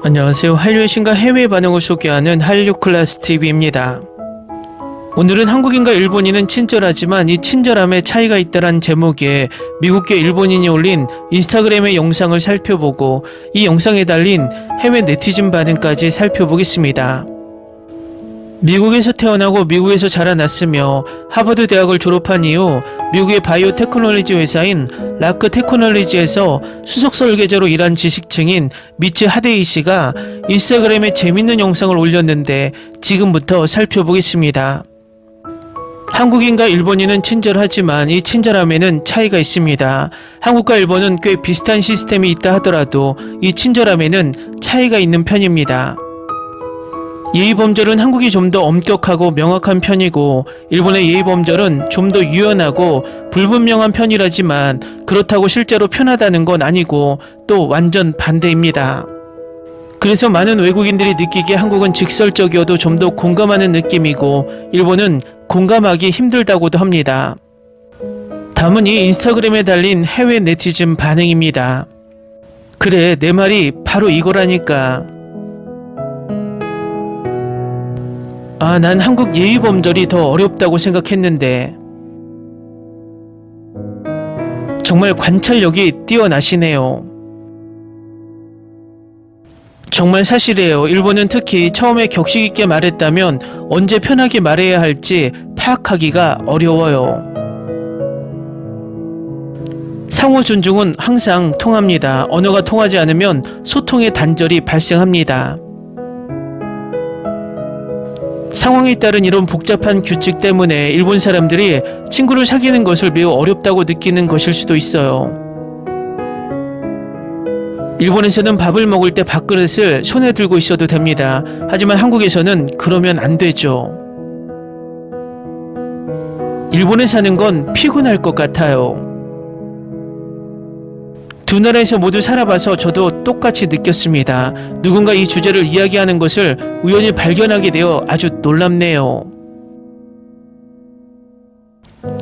안녕하세요. 한류의 신과 해외 반응을 소개하는 한류클래스TV입니다. 오늘은 한국인과 일본인은 친절하지만 이 친절함에 차이가 있다란 제목의 미국계 일본인이 올린 인스타그램의 영상을 살펴보고 이 영상에 달린 해외 네티즌 반응까지 살펴보겠습니다. 미국에서 태어나고 미국에서 자라났으며 하버드 대학을 졸업한 이후 미국의 바이오 테크놀로지 회사인 라크 테크놀로지에서 수석 설계자로 일한 지식층인 미츠 하데이 씨가 인스타그램에 재밌는 영상을 올렸는데 지금부터 살펴보겠습니다. 한국인과 일본인은 친절하지만 이 친절함에는 차이가 있습니다. 한국과 일본은 꽤 비슷한 시스템이 있다 하더라도 이 친절함에는 차이가 있는 편입니다. 예의범절은 한국이 좀 더 엄격하고 명확한 편이고 일본의 예의범절은 좀 더 유연하고 불분명한 편이라지만 그렇다고 실제로 편하다는 건 아니고 또 완전 반대입니다. 그래서 많은 외국인들이 느끼기에 한국은 직설적이어도 좀 더 공감하는 느낌이고 일본은 공감하기 힘들다고도 합니다. 다음은 이 인스타그램에 달린 해외 네티즌 반응입니다. 그래, 내 말이 바로 이거라니까. 난 한국 예의범절이 더 어렵다고 생각했는데. 정말 관찰력이 뛰어나시네요. 정말 사실이에요. 일본은 특히 처음에 격식 있게 말했다면 언제 편하게 말해야 할지 파악하기가 어려워요. 상호 존중은 항상 통합니다. 언어가 통하지 않으면 소통의 단절이 발생합니다. 상황에 따른 이런 복잡한 규칙 때문에 일본 사람들이 친구를 사귀는 것을 매우 어렵다고 느끼는 것일 수도 있어요. 일본에서는 밥을 먹을 때 밥그릇을 손에 들고 있어도 됩니다. 하지만 한국에서는 그러면 안 되죠. 일본에 사는 건 피곤할 것 같아요. 두 나라에서 모두 살아봐서 저도 똑같이 느꼈습니다. 누군가 이 주제를 이야기하는 것을 우연히 발견하게 되어 아주 놀랍네요.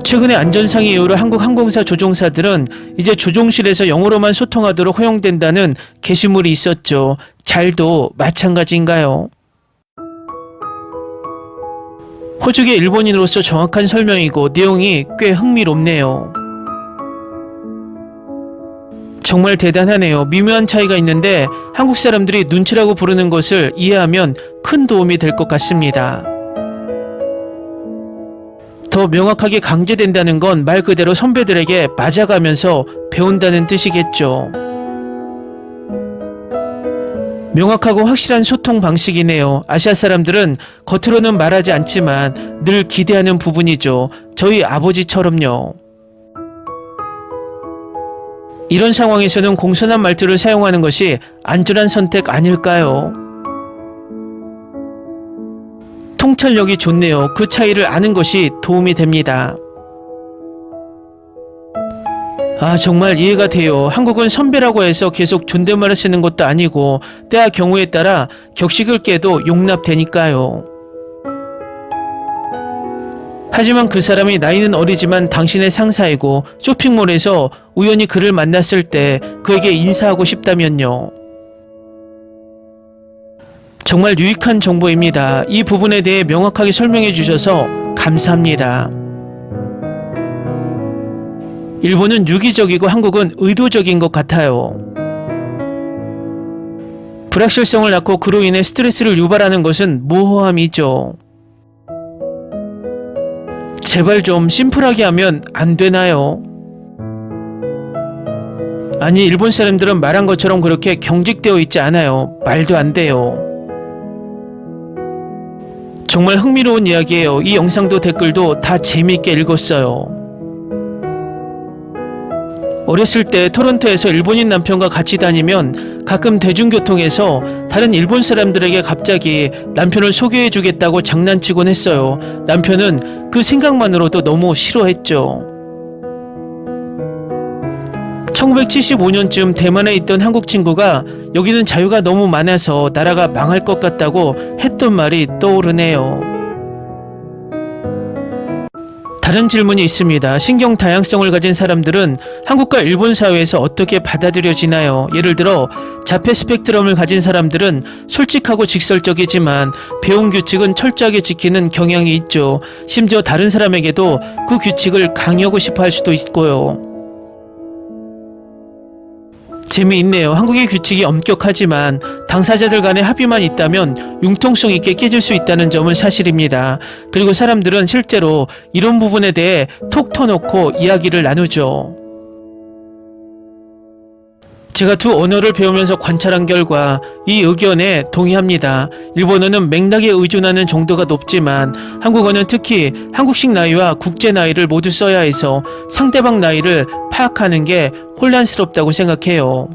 최근에 안전상의 이유로 한국 항공사 조종사들은 이제 조종실에서 영어로만 소통하도록 허용된다는 게시물이 있었죠. 잘도 마찬가지인가요? 호주계 일본인으로서 정확한 설명이고 내용이 꽤 흥미롭네요. 정말 대단하네요. 미묘한 차이가 있는데 한국 사람들이 눈치라고 부르는 것을 이해하면 큰 도움이 될 것 같습니다. 더 명확하게 강제된다는 건 말 그대로 선배들에게 맞아가면서 배운다는 뜻이겠죠. 명확하고 확실한 소통 방식이네요. 아시아 사람들은 겉으로는 말하지 않지만 늘 기대하는 부분이죠. 저희 아버지처럼요. 이런 상황에서는 공손한 말투를 사용하는 것이 안전한 선택 아닐까요? 통찰력이 좋네요. 그 차이를 아는 것이 도움이 됩니다. 정말 이해가 돼요. 한국은 선배라고 해서 계속 존댓말을 쓰는 것도 아니고 때와 경우에 따라 격식을 깨도 용납되니까요. 하지만 그 사람이 나이는 어리지만 당신의 상사이고 쇼핑몰에서 우연히 그를 만났을 때 그에게 인사하고 싶다면요. 정말 유익한 정보입니다. 이 부분에 대해 명확하게 설명해 주셔서 감사합니다. 일본은 유기적이고 한국은 의도적인 것 같아요. 불확실성을 낳고 그로 인해 스트레스를 유발하는 것은 모호함이죠. 제발 좀 심플하게 하면 안 되나요? 아니, 일본 사람들은 말한 것처럼 그렇게 경직되어 있지 않아요. 말도 안 돼요. 정말 흥미로운 이야기예요. 이 영상도 댓글도 다 재미있게 읽었어요. 어렸을 때 토론토에서 일본인 남편과 같이 다니면 가끔 대중교통에서 다른 일본 사람들에게 갑자기 남편을 소개해 주겠다고 장난치곤 했어요. 남편은 그 생각만으로도 너무 싫어했죠. 1975년쯤 대만에 있던 한국 친구가 여기는 자유가 너무 많아서 나라가 망할 것 같다고 했던 말이 떠오르네요. 다른 질문이 있습니다. 신경 다양성을 가진 사람들은 한국과 일본 사회에서 어떻게 받아들여지나요? 예를 들어 자폐 스펙트럼을 가진 사람들은 솔직하고 직설적이지만 배운 규칙은 철저하게 지키는 경향이 있죠. 심지어 다른 사람에게도 그 규칙을 강요하고 싶어 할 수도 있고요. 재미있네요. 한국의 규칙이 엄격하지만 당사자들 간의 합의만 있다면 융통성 있게 깨질 수 있다는 점은 사실입니다. 그리고 사람들은 실제로 이런 부분에 대해 톡 터놓고 이야기를 나누죠. 제가 두 언어를 배우면서 관찰한 결과 이 의견에 동의합니다. 일본어는 맥락에 의존하는 정도가 높지만 한국어는 특히 한국식 나이와 국제 나이를 모두 써야 해서 상대방 나이를 파악하는 게 혼란스럽다고 생각해요.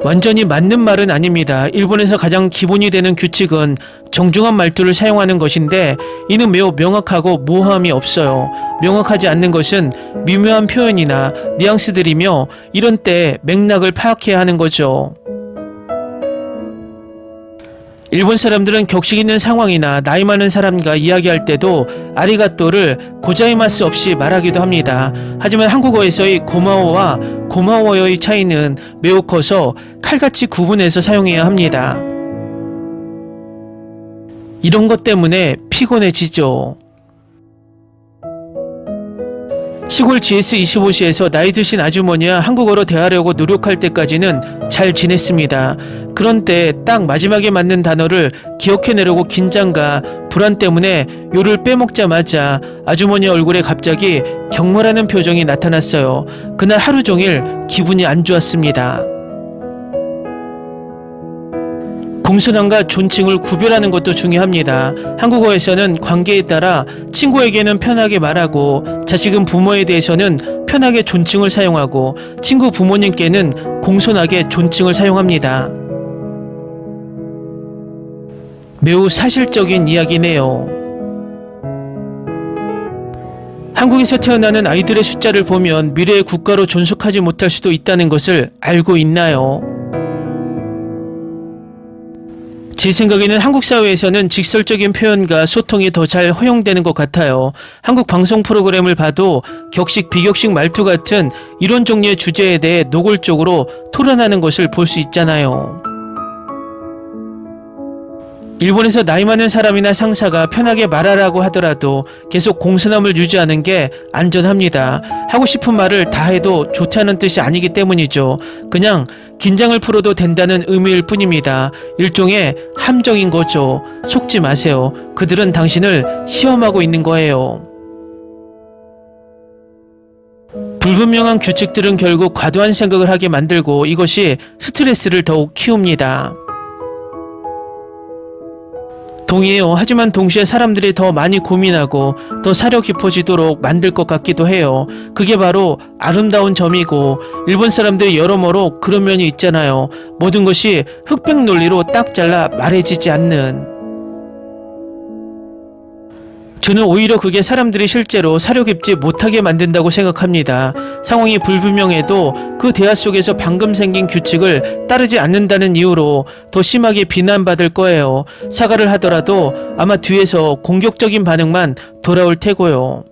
완전히 맞는 말은 아닙니다. 일본에서 가장 기본이 되는 규칙은 정중한 말투를 사용하는 것인데 이는 매우 명확하고 모호함이 없어요. 명확하지 않는 것은 미묘한 표현이나 뉘앙스들이며 이런 때 맥락을 파악해야 하는 거죠. 일본 사람들은 격식 있는 상황이나 나이 많은 사람과 이야기할 때도 아리가또를 고자이마스 없이 말하기도 합니다. 하지만 한국어에서의 고마워와 고마워요의 차이는 매우 커서 칼같이 구분해서 사용해야 합니다. 이런 것 때문에 피곤해지죠. 시골 GS25시에서 나이 드신 아주머니와 한국어로 대하려고 노력할 때까지는 잘 지냈습니다. 그런 때 딱 마지막에 맞는 단어를 기억해내려고 긴장과 불안 때문에 요를 빼먹자마자 아주머니 얼굴에 갑자기 경멸하는 표정이 나타났어요. 그날 하루 종일 기분이 안 좋았습니다. 공손함과 존칭을 구별하는 것도 중요합니다. 한국어에서는 관계에 따라 친구에게는 편하게 말하고 자식은 부모에 대해서는 편하게 존칭을 사용하고 친구 부모님께는 공손하게 존칭을 사용합니다. 매우 사실적인 이야기네요. 한국에서 태어나는 아이들의 숫자를 보면 미래의 국가로 존속하지 못할 수도 있다는 것을 알고 있나요? 제 생각에는 한국 사회에서는 직설적인 표현과 소통이 더 잘 허용되는 것 같아요. 한국 방송 프로그램을 봐도 격식, 비격식 말투 같은 이런 종류의 주제에 대해 노골적으로 토론하는 것을 볼 수 있잖아요. 일본에서 나이 많은 사람이나 상사가 편하게 말하라고 하더라도 계속 공손함을 유지하는 게 안전합니다. 하고 싶은 말을 다 해도 좋다는 뜻이 아니기 때문이죠. 그냥 긴장을 풀어도 된다는 의미일 뿐입니다. 일종의 함정인 거죠. 속지 마세요. 그들은 당신을 시험하고 있는 거예요. 불분명한 규칙들은 결국 과도한 생각을 하게 만들고 이것이 스트레스를 더욱 키웁니다. 동의해요. 하지만 동시에 사람들이 더 많이 고민하고 더 사려 깊어지도록 만들 것 같기도 해요. 그게 바로 아름다운 점이고 일본 사람들이 여러모로 그런 면이 있잖아요. 모든 것이 흑백 논리로 딱 잘라 말해지지 않는. 저는 오히려 그게 사람들이 실제로 사려 깊지 못하게 만든다고 생각합니다. 상황이 불분명해도 그 대화 속에서 방금 생긴 규칙을 따르지 않는다는 이유로 더 심하게 비난받을 거예요. 사과를 하더라도 아마 뒤에서 공격적인 반응만 돌아올 테고요.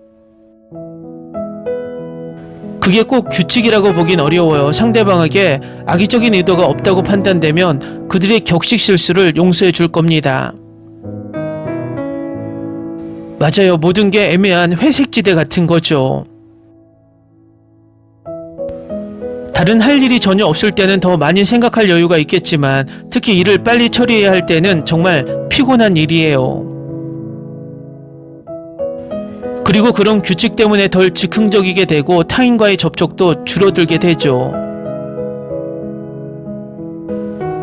그게 꼭 규칙이라고 보긴 어려워요. 상대방에게 악의적인 의도가 없다고 판단되면 그들의 격식 실수를 용서해 줄 겁니다. 맞아요. 모든 게 애매한 회색지대 같은 거죠. 다른 할 일이 전혀 없을 때는 더 많이 생각할 여유가 있겠지만 특히 일을 빨리 처리해야 할 때는 정말 피곤한 일이에요. 그리고 그런 규칙 때문에 덜 즉흥적이게 되고 타인과의 접촉도 줄어들게 되죠.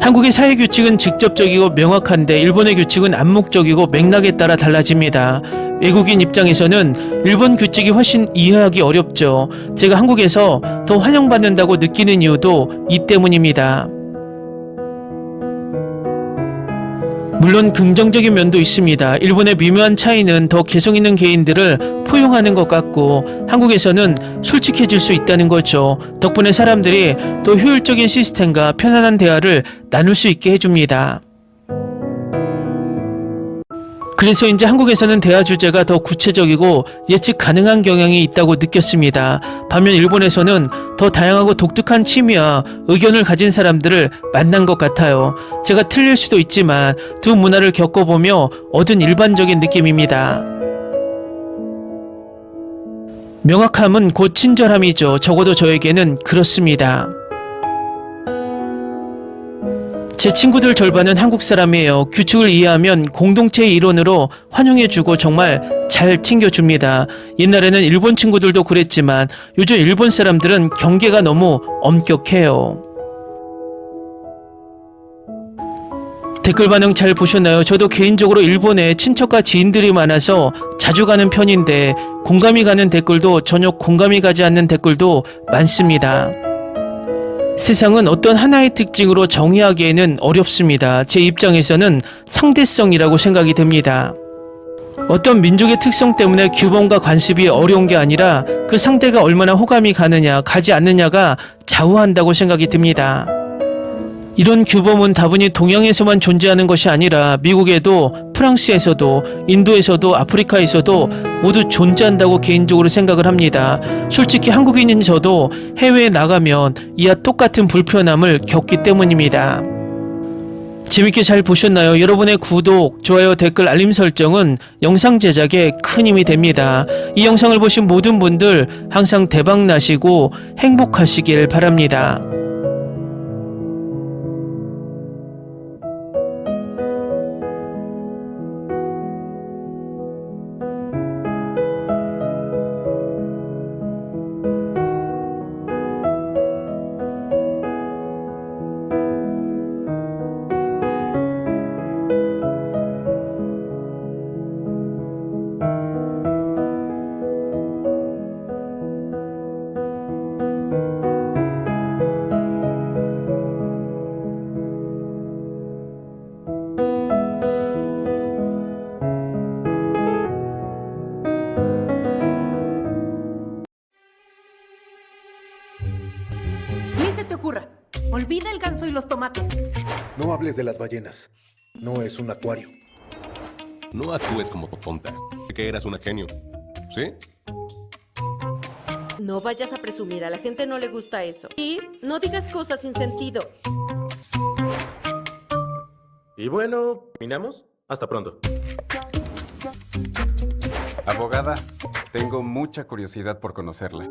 한국의 사회규칙은 직접적이고 명확한데 일본의 규칙은 암묵적이고 맥락에 따라 달라집니다. 외국인 입장에서는 일본 규칙이 훨씬 이해하기 어렵죠. 제가 한국에서 더 환영받는다고 느끼는 이유도 이 때문입니다. 물론 긍정적인 면도 있습니다. 일본의 미묘한 차이는 더 개성 있는 개인들을 포용하는 것 같고 한국에서는 솔직해질 수 있다는 거죠. 덕분에 사람들이 더 효율적인 시스템과 편안한 대화를 나눌 수 있게 해줍니다. 그래서인지 한국에서는 대화 주제가 더 구체적이고 예측 가능한 경향이 있다고 느꼈습니다. 반면 일본에서는 더 다양하고 독특한 취미와 의견을 가진 사람들을 만난 것 같아요. 제가 틀릴 수도 있지만 두 문화를 겪어보며 얻은 일반적인 느낌입니다. 명확함은 곧 친절함이죠. 적어도 저에게는 그렇습니다. 제 친구들 절반은 한국 사람이에요. 규칙을 이해하면 공동체의 일원으로 환영해주고 정말 잘 챙겨줍니다. 옛날에는 일본 친구들도 그랬지만 요즘 일본 사람들은 경계가 너무 엄격해요. 댓글 반응 잘 보셨나요? 저도 개인적으로 일본에 친척과 지인들이 많아서 자주 가는 편인데 공감이 가는 댓글도 전혀 공감이 가지 않는 댓글도 많습니다. 세상은 어떤 하나의 특징으로 정의하기에는 어렵습니다. 제 입장에서는 상대성이라고 생각이 됩니다. 어떤 민족의 특성 때문에 규범과 관습이 어려운 게 아니라 그 상대가 얼마나 호감이 가느냐, 가지 않느냐가 좌우한다고 생각이 듭니다. 이런 규범은 다분히 동양에서만 존재하는 것이 아니라 미국에도, 프랑스에서도, 인도에서도, 아프리카에서도 모두 존재한다고 개인적으로 생각을 합니다. 솔직히 한국인인 저도 해외에 나가면 이와 똑같은 불편함을 겪기 때문입니다. 재밌게 잘 보셨나요? 여러분의 구독, 좋아요, 댓글, 알림 설정은 영상 제작에 큰 힘이 됩니다. 이 영상을 보신 모든 분들 항상 대박 나시고 행복하시길 바랍니다. Ni se te ocurra. Olvida el ganso y los tomates. No hables de las ballenas. No es un acuario. No actúes como tonta. Que eras una genio. ¿Sí? No vayas a presumir, a la gente no le gusta eso. Y no digas cosas sin sentido. Y bueno, ¿terminamos? Hasta pronto. Abogada, tengo mucha curiosidad por conocerla.